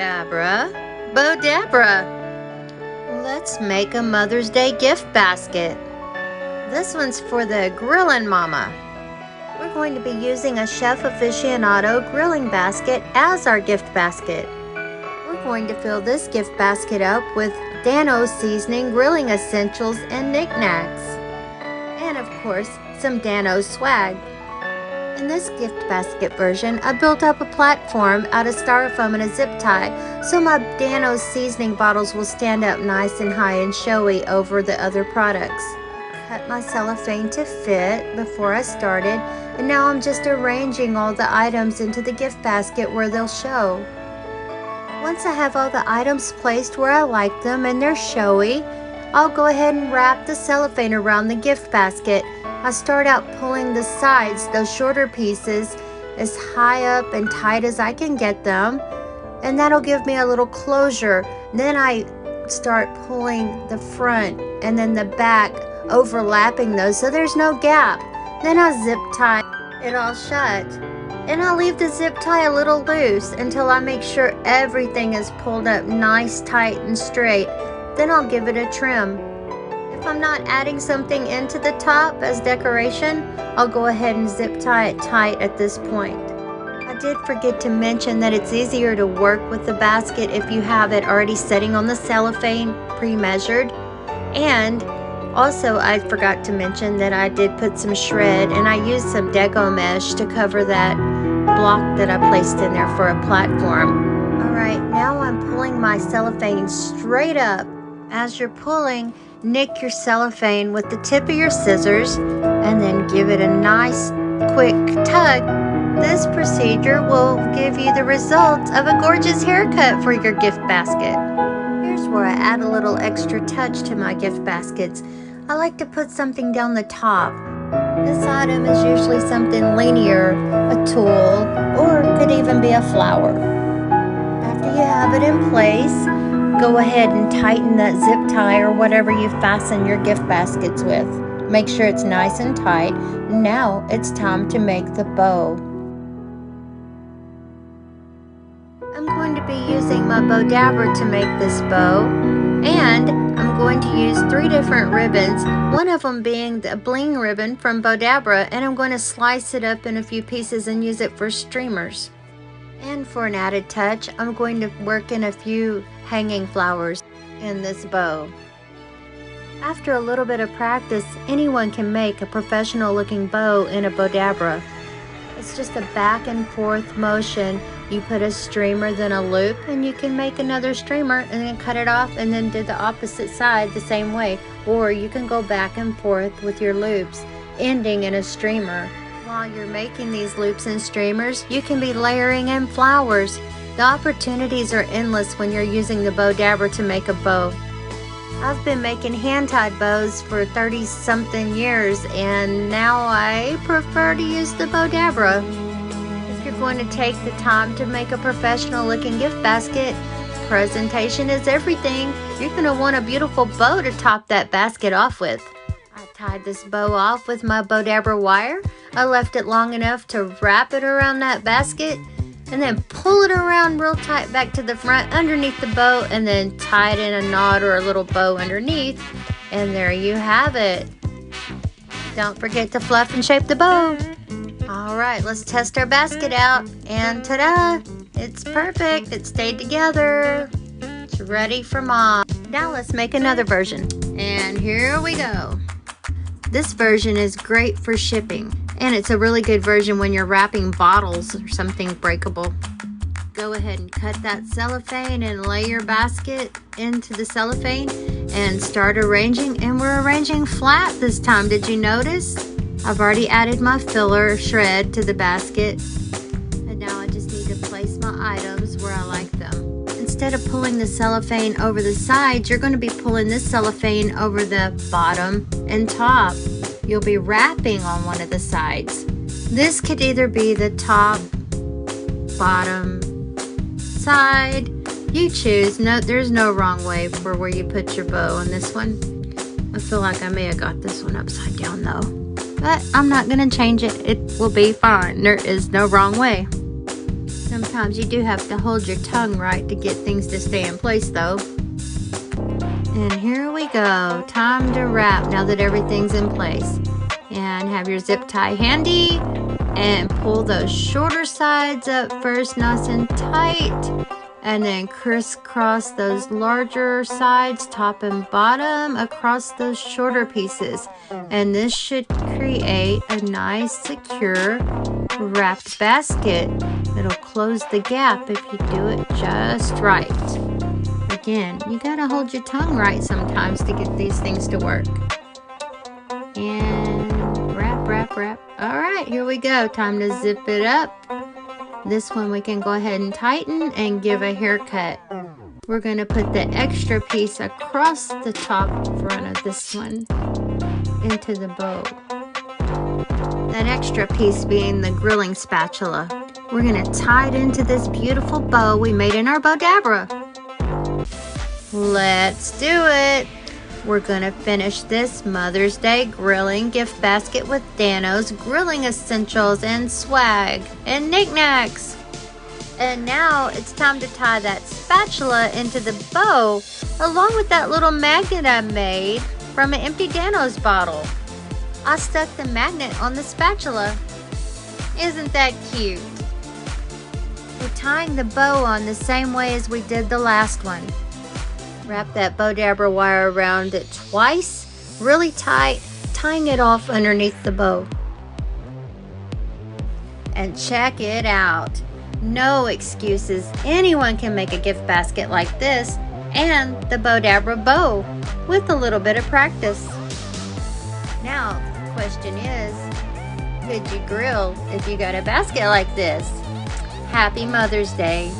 Abra, Bodabra. Let's make a Mother's Day gift basket. This one's for the grilling mama. We're going to be using a Chef Aficionado grilling basket as our gift basket. We're going to fill this gift basket up with Dano seasoning, grilling essentials, and knickknacks. And of course, some Dano swag. In this gift basket version, I built up a platform out of styrofoam and a zip tie, so my Dano seasoning bottles will stand up nice and high and showy over the other products. Cut my cellophane to fit before I started, and now I'm just arranging all the items into the gift basket where they'll show. Once I have all the items placed where I like them and they're showy, I'll go ahead and wrap the cellophane around the gift basket. I start out pulling the sides, those shorter pieces, as high up and tight as I can get them, and that'll give me a little closure. Then I start pulling the front and then the back, overlapping those so there's no gap. Then I zip tie it all shut, and I'll leave the zip tie a little loose until I make sure everything is pulled up nice, tight, and straight. Then I'll give it a trim. If I'm not adding something into the top as decoration, I'll go ahead and zip tie it tight at this point. I did forget to mention that it's easier to work with the basket if you have it already setting on the cellophane pre-measured. And also I forgot to mention that I did put some shred, and I used some deco mesh to cover that block that I placed in there for a platform. Alright, now I'm pulling my cellophane straight up. As you're pulling, nick your cellophane with the tip of your scissors and then give it a nice quick tug. This procedure will give you the result of a gorgeous haircut for your gift basket. Here's where I add a little extra touch to my gift baskets. I like to put something down the top. This item is usually something linear, a tool, or it could even be a flower. After you have it in place, go ahead and tighten that zip tie or whatever you fasten your gift baskets with. Make sure it's nice and tight. Now it's time to make the bow. I'm going to be using my Bodabra to make this bow, and I'm going to use 3 different ribbons, one of them being the bling ribbon from Bodabra, and I'm going to slice it up in a few pieces and use it for streamers. And for an added touch, I'm going to work in a few hanging flowers in this bow. After a little bit of practice, anyone can make a professional looking bow in a Bodabra. It's just a back and forth motion. You put a streamer, then a loop, and you can make another streamer and then cut it off and then do the opposite side the same way. Or you can go back and forth with your loops, ending in a streamer. While you're making these loops and streamers, you can be layering in flowers. The opportunities are endless when you're using the Bodabra to make a bow. I've been making hand-tied bows for 30-something years, and now I prefer to use the Bodabra. If you're going to take the time to make a professional-looking gift basket, presentation is everything. You're going to want a beautiful bow to top that basket off with. I tied this bow off with my Bodabra wire. I left it long enough to wrap it around that basket and then pull it around real tight back to the front underneath the bow, and then tie it in a knot or a little bow underneath, and there you have it. Don't forget to fluff and shape the bow. Alright, let's test our basket out, and ta-da! It's perfect. It stayed together. It's ready for mom. Now let's make another version, and here we go. This version is great for shipping, and it's a really good version when you're wrapping bottles or something breakable. Go ahead and cut that cellophane and lay your basket into the cellophane and start arranging. And we're arranging flat this time. Did you notice? I've already added my filler shred to the basket, and now I just need to place my items where I like them. Instead of pulling the cellophane over the sides, you're going to be pulling this cellophane over the bottom and top. You'll be wrapping on one of the sides. This could either be the top, bottom, side. You choose. No, there's no wrong way for where you put your bow on this one. I feel like I may have got this one upside down though, but I'm not going to change it. It will be fine. There is no wrong way. Sometimes you do have to hold your tongue right to get things to stay in place though. And here we go. Time to wrap now that everything's in place. And have your zip tie handy and pull those shorter sides up first nice and tight. And then crisscross those larger sides, top and bottom, across those shorter pieces. And this should create a nice, secure, wrapped basket. It'll close the gap if you do it just right. Again, you gotta hold your tongue right sometimes to get these things to work. And wrap, wrap, wrap. All right, here we go. Time to zip it up. This one we can go ahead and tighten and give a haircut. We're going to put the extra piece across the top front of this one into the bow. That extra piece being the grilling spatula. We're going to tie it into this beautiful bow we made in our Bow-Dabra. Let's do it. We're going to finish this Mother's Day grilling gift basket with Dano's grilling essentials and swag and knickknacks. And now it's time to tie that spatula into the bow along with that little magnet I made from an empty Dano's bottle. I stuck the magnet on the spatula. Isn't that cute? We're tying the bow on the same way as we did the last one. Wrap that Bow-Dabra wire around it twice, really tight, tying it off underneath the bow. And check it out. No excuses. Anyone can make a gift basket like this and the Bow-Dabra bow with a little bit of practice. Now, the question is, could you grill if you got a basket like this? Happy Mother's Day.